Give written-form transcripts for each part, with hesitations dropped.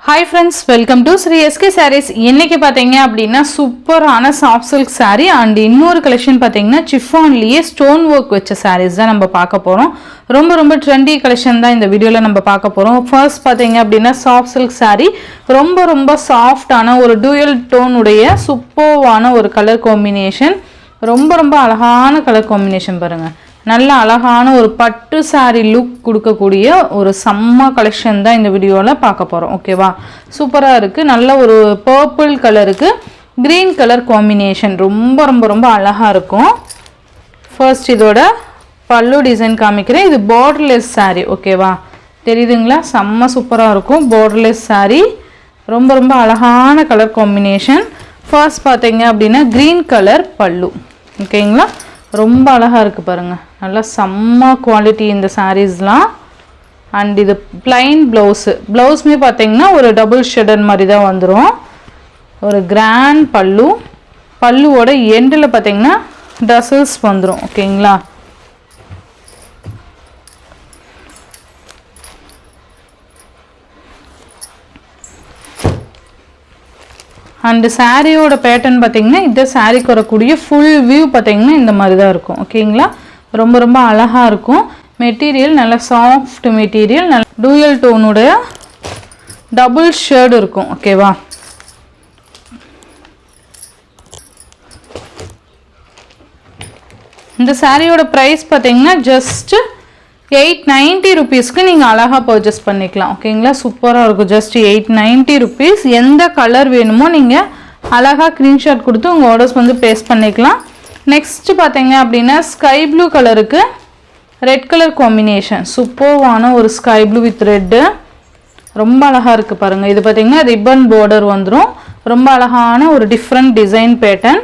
Hi friends, welcome to Sri SK Sarees. இன்னைக்கு பாத்தீங்க அப்படினா சூப்பரான சாஃப்ட் silk saree and இன்னொரு கலெக்ஷன் பாத்தீங்கன்னா chiffon-லியே ஸ்டோன் வர்க் வச்ச sarees தான் நம்ம பார்க்க போறோம். ரொம்ப ட்ரெண்டி கலெக்ஷன் தான் இந்த வீடியோல நம்ம பார்க்க போறோம். ஃபர்ஸ்ட் பாத்தீங்க அப்படினா சாஃப்ட் silk saree ரொம்ப சாஃப்ட்டான ஒரு டூயல் டோன் உடைய சூப்பரான ஒரு கலர் காம்பினேஷன். ரொம்ப அழகான கலர் காம்பினேஷன் பாருங்க. நல்ல அழகான ஒரு பட்டு saree லுக் கொடுக்கக்கூடிய ஒரு செம்ம கலெக்ஷன் தான் இந்த வீடியோல பார்க்க போறோம். ஓகேவா? சூப்பரா இருக்கு. நல்ல ஒரு பர்பிள் கலருக்கு green கலர் காம்பினேஷன் ரொம்ப அழகா இருக்கும். ஃபர்ஸ்ட் இதோட பல்லு டிசைன் காமிக்கிறேன். இது borderless saree. ஓகேவா? தெரியுதுங்களா? செம்ம சூப்பரா இருக்கும். borderless saree ரொம்ப அழகான கலர் காம்பினேஷன். ஃபர்ஸ்ட் பாத்தீங்க அப்படினா green கலர் பல்லு. ஓகேங்களா? ரொம்ப அழகா இருக்கு பாருங்க. நல்ல செம்ம குவாலிட்டி இந்த sareesலாம். and இது plain blouse. ப்ளவுஸ்மே பாத்தீங்கன்னா ஒரு டபுள் ஷேடட் மாதிரி தான் வந்துரும். ஒரு கிராண்ட் பல்லு. பல்லுவோட எண்ட்ல பாத்தீங்கன்னா டசல்ஸ் வந்துரும். ஓகேங்களா? and சாரியோட பேட்டர்ன் பாத்தீங்கன்னா இந்த சாரிக்கு வரக்கூடிய full view பாத்தீங்கன்னா இந்த மாதிரி தான் இருக்கும். ஓகேங்களா? ரொம்ப அழகா இருக்கும். மெட்டீரியல் நல்ல சாஃப்ட் மெட்டீரியல், நல்ல டூயல் டோன் உடைய டபுள் ஷேட் இருக்கும். ஓகேவா? இந்த சாரியோட பிரைஸ் பாத்தீங்கன்னா ஜஸ்ட் 890 rupeesக்கு நீங்க அழகா பர்ச்சேஸ் பண்ணிக்கலாம். ஓகேங்களா? சூப்பரா இருக்கும். Just 890 rupees. எந்த கலர் வேணுமோ நீங்க அழகா ஸ்கிரீன்ஷாட் கொடுத்து உங்க ஆர்டர்ஸ் வந்து பிளேஸ் பண்ணிக்கலாம். நெக்ஸ்ட் பாத்தீங்க அப்படினா ஸ்கை ப்ளூ கலருக்கு ரெட் கலர் காம்பினேஷன். சூப்பரான ஒரு ஸ்கை ப்ளூ வித் ரெட். ரொம்ப அழகா இருக்கு பாருங்க. இது பாத்தீங்கன்னா ரிப்பன் border வந்துரும். ரொம்ப அழகான ஒரு டிஃபரண்ட் டிசைன் பேட்டர்ன்.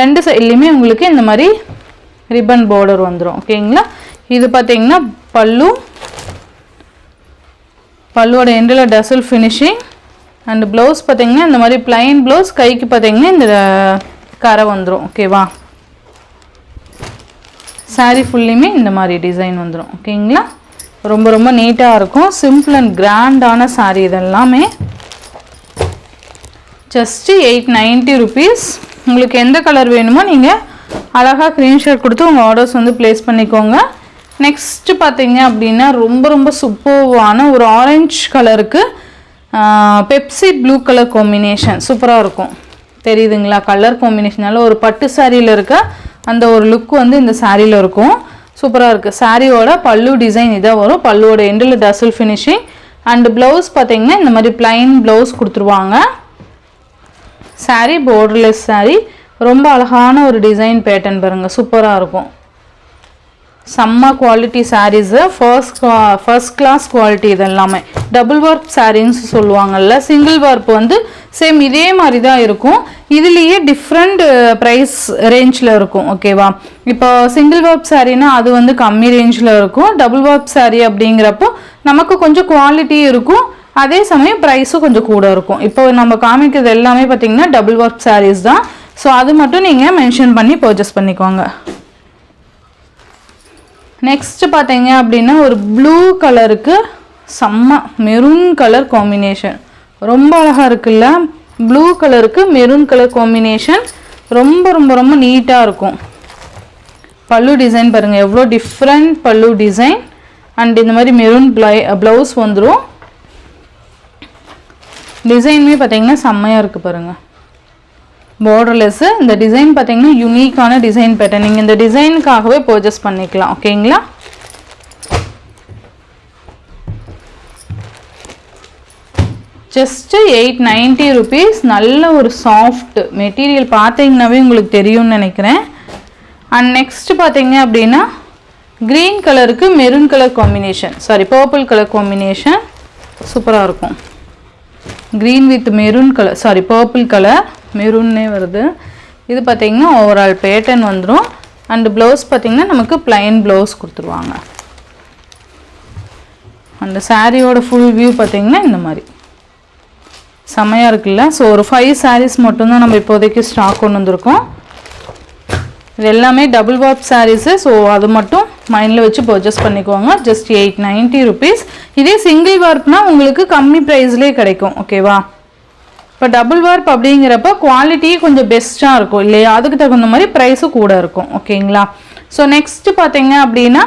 ரெண்டு சைடுலயுமே உங்களுக்கு இந்த மாதிரி ரிப்பன் border வந்துரும். ஓகேங்களா? இது பாத்தீங்கன்னா பல்லு. பல்லுவோட எண்ட்ல டசல் ஃபினிஷிங் and ப்ளவுஸ் பாத்தீங்கன்னா இந்த மாதிரி plain ப்ளவுஸ். கைக்கு பாத்தீங்கன்னா இந்த கரை வந்துரும். ஓகேவா? saree ஃபுல்லியுமே இந்த மாதிரி டிசைன் வந்துரும். ஓகேங்களா? ரொம்ப நீட்டா இருக்கும். சிம்பிள் அண்ட் கிராண்டான saree இதெல்லாமே. Just 890 rupees. உங்களுக்கு எந்த கலர் வேணுமோ நீங்க அழகா ஸ்கிரீன்ஷாட் கொடுத்து உங்க ஆர்டர்ஸ் வந்து பிளேஸ் பண்ணிக்கோங்க. நெக்ஸ்ட் பாத்தீங்க அப்படினா ரொம்ப சூப்பரான ஒரு ஆரஞ்சு கலருக்கு பெப்சி ப்ளூ கலர் காம்பினேஷன். சூப்பரா இருக்கும். தெரியுதுங்களா? கலர் காம்பினேஷனால ஒரு பட்டு சாரியில இருக்க அந்த ஒரு லுக் வந்து இந்த சாரியில இருக்கும். சூப்பரா இருக்கு. சாரியோட பல்லு டிசைன் இதா வரும். பல்லுவோட எண்ட்ல டசல் ஃபினிஷிங் and ப்ளவுஸ் பாத்தீங்கன்னா இந்த மாதிரி plain ப்ளவுஸ் கொடுத்துருவாங்க. saree borderless saree. ரொம்ப அழகான ஒரு டிசைன் பேட்டர்ன் பாருங்க. சூப்பரா இருக்கும். செம்ம quality sarees. First class quality இதெல்லாமே. டபுள் வார்ப் sarees சொல்லுவாங்கல்ல. சிங்கிள் வார்ப் வந்து சேம் இதே மாதிரி தான் இருக்கும். இதுலயே டிஃபரண்ட் பிரைஸ் ரேஞ்ச்ல இருக்கும். ஓகேவா? இப்போ சிங்கிள் வார்ப் சாரீனா அது வந்து கம்மி ரேஞ்ச்ல இருக்கும். டபுள் வார்ப் saree அப்படிங்கிறப்போ நமக்கு கொஞ்சம் குவாலிட்டி இருக்கும். அதே சமயம் பிரைஸும் கொஞ்சம் கூட இருக்கும். இப்போ நம்ம காமிக்கிறது எல்லாமே பாத்தீங்கன்னா டபுள் வார்ப் sarees தான். ஸோ அது மட்டும் நீங்க மென்ஷன் பண்ணி பர்ச்சேஸ் பண்ணிக்கோங்க. நெக்ஸ்ட் பாத்தீங்க அப்படின்னா ஒரு ப்ளூ கலருக்கு செம்ம மெரூன் கலர் காம்பினேஷன். ரொம்ப அழகா இருக்குல்ல? ப்ளூ கலருக்கு மெரூன் கலர் காம்பினேஷன். ரொம்ப நீட்டா இருக்கும். பல்லு டிசைன் பாருங்க எவ்வளோ டிஃப்ரெண்ட் பல்லு டிசைன். அண்ட் இந்த மாதிரி மெரூன் ப்ளவுஸ் வந்துடும். டிசைனுமே பார்த்தீங்கன்னா செம்மையா இருக்கு பாருங்க. borderless. இந்த டிசைன் பாத்தீங்கன்னா யூனிக்கான டிசைன் பேட்டர்ன். நீங்க இந்த டிசைனுக்காகவே பர்ச்சேஸ் பண்ணிக்கலாம். ஓகேங்களா? Just 890 rupees. நல்ல ஒரு சாஃப்ட் மெட்டீரியல் பாத்தீங்கன்னாவே உங்களுக்கு தெரியும்னு நினைக்கிறேன். அண்ட் நெக்ஸ்ட் பாத்தீங்க அப்படின்னா green கலருக்கு maroon colour combination. Sorry purple colour combination. சூப்பரா இருக்கும். green with maroon colour, sorry purple colour, மெரூன்னே வருது. இது பாத்தீங்கன்னா ஓவரால் பேட்டர்ன் வந்துரும். and ப்ளவுஸ் பாத்தீங்கன்னா நமக்கு plain ப்ளவுஸ் கொடுத்துருவாங்க. and சாரியோட full view பாத்தீங்கன்னா இந்த மாதிரி செமையா இருக்குல்ல? ஸோ ஒரு 5 sarees மட்டும் தான் நம்ம இப்போதைக்கு ஸ்டாக் கொண்டு வந்திருக்கோம். இது எல்லாமே டபுள் வார்ப் sarees. ஸோ அது மட்டும் மைண்டில் வச்சு பர்ச்சேஸ் பண்ணிக்கோங்க. Just 890 rupees. இதே சிங்கிள் வார்ப்னா உங்களுக்கு கம்மி ப்ரைஸ்லேயே கிடைக்கும். ஓகேவா? இப்போ டபுள் வார்ப் அப்படிங்கிறப்ப குவாலிட்டி கொஞ்சம் பெஸ்ட்டாக இருக்கும் இல்லையா? அதுக்கு தகுந்த மாதிரி ப்ரைஸும் கூட இருக்கும். ஓகேங்களா? ஸோ நெக்ஸ்ட்டு பார்த்தீங்க அப்படின்னா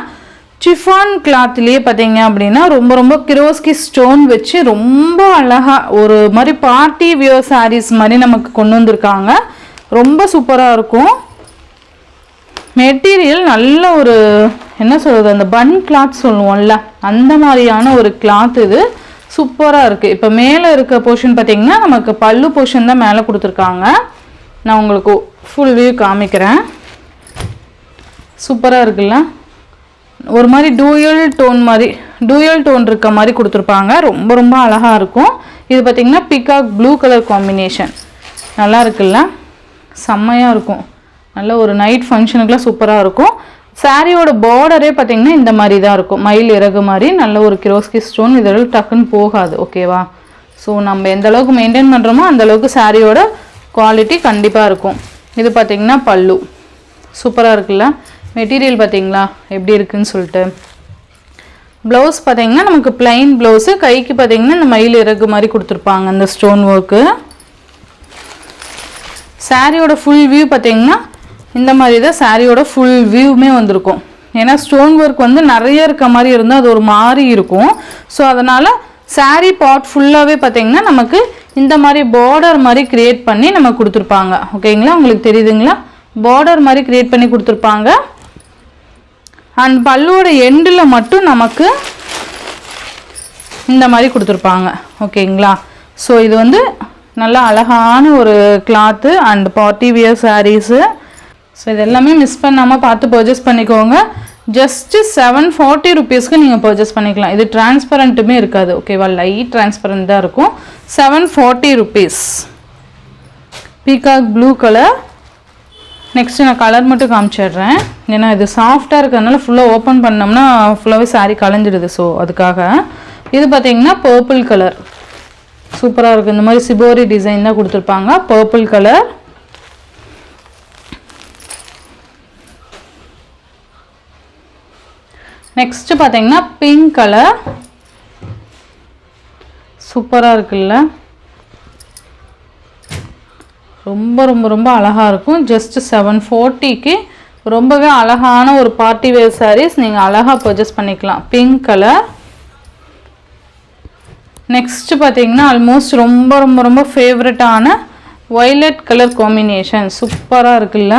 சிஃபான் கிளாத்லேயே பார்த்தீங்க அப்படின்னா ரொம்ப ரொம்ப கிரோஸ்கி ஸ்டோன் வச்சு ரொம்ப அழகாக ஒரு மாதிரி பார்ட்டி வியர் சாரீஸ் மாதிரி நமக்கு கொண்டு வந்திருக்காங்க. ரொம்ப சூப்பராக இருக்கும். மெட்டீரியல் நல்ல ஒரு என்ன சொல்கிறது, அந்த பன் கிளாத் சொல்லுவோம்ல அந்த மாதிரியான ஒரு கிளாத். இது சூப்பராக இருக்குது. இப்போ மேலே இருக்க போர்ஷன் பார்த்திங்கன்னா நமக்கு பல்லு போர்ஷன் தான் மேலே கொடுத்துருக்காங்க. நான் உங்களுக்கு ஃபுல் வியூ காமிக்கிறேன். சூப்பராக இருக்குல்ல? ஒரு மாதிரி டூயல் டோன் இருக்க மாதிரி கொடுத்துருப்பாங்க. ரொம்ப ரொம்ப அழகாக இருக்கும். இது பார்த்திங்கன்னா பிகாக் ப்ளூ கலர் காம்பினேஷன். நல்லா இருக்குல்ல? செம்மையாக இருக்கும். நல்ல ஒரு நைட் ஃபங்க்ஷனுக்குலாம் சூப்பராக இருக்கும். சாரியோட பார்டரே பார்த்திங்கன்னா இந்த மாதிரி தான் இருக்கும். மயில் இறகு மாதிரி நல்ல ஒரு கிரோஸ்கி ஸ்டோன். இதோட டக்குன்னு போகாது. ஓகேவா? ஸோ நம்ம எந்த அளவுக்கு மெயின்டைன் பண்ணுறோமோ அந்தளவுக்கு சாரியோட குவாலிட்டி கண்டிப்பாக இருக்கும். இது பார்த்திங்கன்னா பல்லு சூப்பராக இருக்குல்ல? மெட்டீரியல் பார்த்திங்களா எப்படி இருக்குன்னு சொல்லிட்டு. ப்ளவுஸ் பார்த்திங்கன்னா நமக்கு பிளைன் ப்ளவுஸு. கைக்கு பார்த்திங்கன்னா இந்த மயில் இறகு மாதிரி கொடுத்துருப்பாங்க அந்த ஸ்டோன் ஒர்க்கு. சாரியோட ஃபுல் வியூ பார்த்திங்கன்னா இந்த மாதிரி தான் சாரியோட ஃபுல் வியூவுமே வந்திருக்கும். ஏன்னா ஸ்டோன் ஒர்க் வந்து நிறைய இருக்க மாதிரி இருந்தால் அது ஒரு மாதிரி இருக்கும். ஸோ அதனால் சாரீ பார்ட் ஃபுல்லாகவே பார்த்திங்கன்னா நமக்கு இந்த மாதிரி பார்டர் மாதிரி க்ரியேட் பண்ணி நமக்கு கொடுத்துருப்பாங்க. ஓகேங்களா? உங்களுக்கு தெரியுதுங்களா? பார்டர் மாதிரி க்ரியேட் பண்ணி கொடுத்துருப்பாங்க. அண்ட் பல்லுவோட எண்டில் மட்டும் நமக்கு இந்த மாதிரி கொடுத்துருப்பாங்க. ஓகேங்களா? ஸோ இது வந்து நல்லா அழகான ஒரு cloth and party wear saris. So இது எல்லாமே மிஸ் பண்ணாமல் பார்த்து பர்ச்சேஸ் பண்ணிக்கோங்க. ஜஸ்ட்டு 740 rupeesக்கு நீங்கள் பர்ச்சேஸ் பண்ணிக்கலாம். இது டிரான்ஸ்பரண்ட்டுமே இருக்காது. ஓகேவா? லைட் டிரான்ஸ்பரண்ட் தான் இருக்கும். 740 rupees. Peacock blue colour. Next நான் கலர் மட்டும் காமிச்சிடுறேன். ஏன்னா இது சாஃப்டாக இருக்கிறதுனால ஃபுல்லாக ஓப்பன் பண்ணோம்னா ஃபுல்லாகவே சாரீ கலைஞ்சிடுது. ஸோ அதுக்காக இது பார்த்திங்கன்னா பர்பிள் கலர் சூப்பராக இருக்குது. இந்த மாதிரி சிபோரி டிசைன் தான் கொடுத்துருப்பாங்க. Purple colour. நெக்ஸ்ட்டு பார்த்திங்கன்னா பிங்க் கலர் சூப்பராக இருக்குல்ல? ரொம்ப ரொம்ப ரொம்ப அழகாக இருக்கும். ஜஸ்ட் 740க்கு ரொம்பவே அழகான ஒரு பார்ட்டி வேர் சாரீஸ் நீங்கள் அழகாக பர்ச்சேஸ் பண்ணிக்கலாம். Pink colour. நெக்ஸ்ட்டு பார்த்தீங்கன்னா ஆல்மோஸ்ட் ரொம்ப ரொம்ப ரொம்ப ஃபேவரட்டான வயலட் கலர் காம்பினேஷன். சூப்பராக இருக்குல்ல?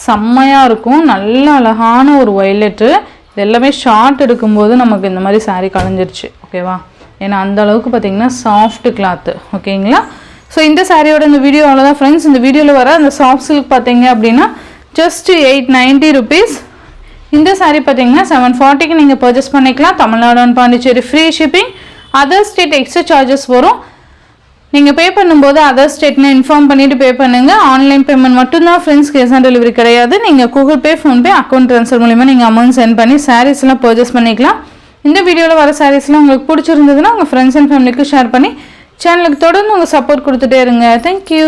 செம்மையாக இருக்கும். நல்ல அழகான ஒரு வயலட்டு. இது எல்லாமே ஷார்ட் எடுக்கும்போது நமக்கு இந்த மாதிரி சாரீ கலைஞ்சிருச்சு. ஓகேவா? ஏன்னா அந்த அளவுக்கு பார்த்திங்கன்னா சாஃப்ட் கிளாத்து. ஓகேங்களா? ஸோ இந்த சாரியோட இந்த வீடியோ அவ்வளோதான் ஃப்ரெண்ட்ஸ். இந்த வீடியோவில் வர அந்த சாஃப்ட் சில்க் பார்த்தீங்க அப்படின்னா ஜஸ்ட் 890 rupees. இந்த சாரீ பார்த்தீங்கன்னா 740க்கு நீங்கள் பர்ச்சேஸ் பண்ணிக்கலாம். Tamil Nadu and Pondicherry free shipping. Other state extra charges வரும். நீங்கள் பே பண்ணும்போது அதர் ஸ்டேட்னு இன்ஃபார்ம் பண்ணிவிட்டு பே பண்ணுங்கள். ஆன்லைன் பேமெண்ட் மட்டும்தான் ஃப்ரெண்ட்ஸ், கேஷ் ஆன் டெலிவரி கிடையாது. நீங்கள் Google Pay, PhonePe, account transfer மூலிமா நீங்கள் அமௌண்ட் சென்ட் பண்ணி சாரீஸ்லாம் பர்ச்சேஸ் பண்ணிக்கலாம். இந்த வீடியோவில் வர சாரீஸ்லாம் உங்களுக்கு பிடிச்சிருந்ததுன்னா உங்கள் ஃப்ரெண்ட்ஸ் அண்ட் ஃபேமிலிக்கு ஷேர் பண்ணி சேனலுக்கு தொடர்ந்து உங்கள் சப்போர்ட் கொடுத்துட்டே இருங்க. தேங்க்யூ.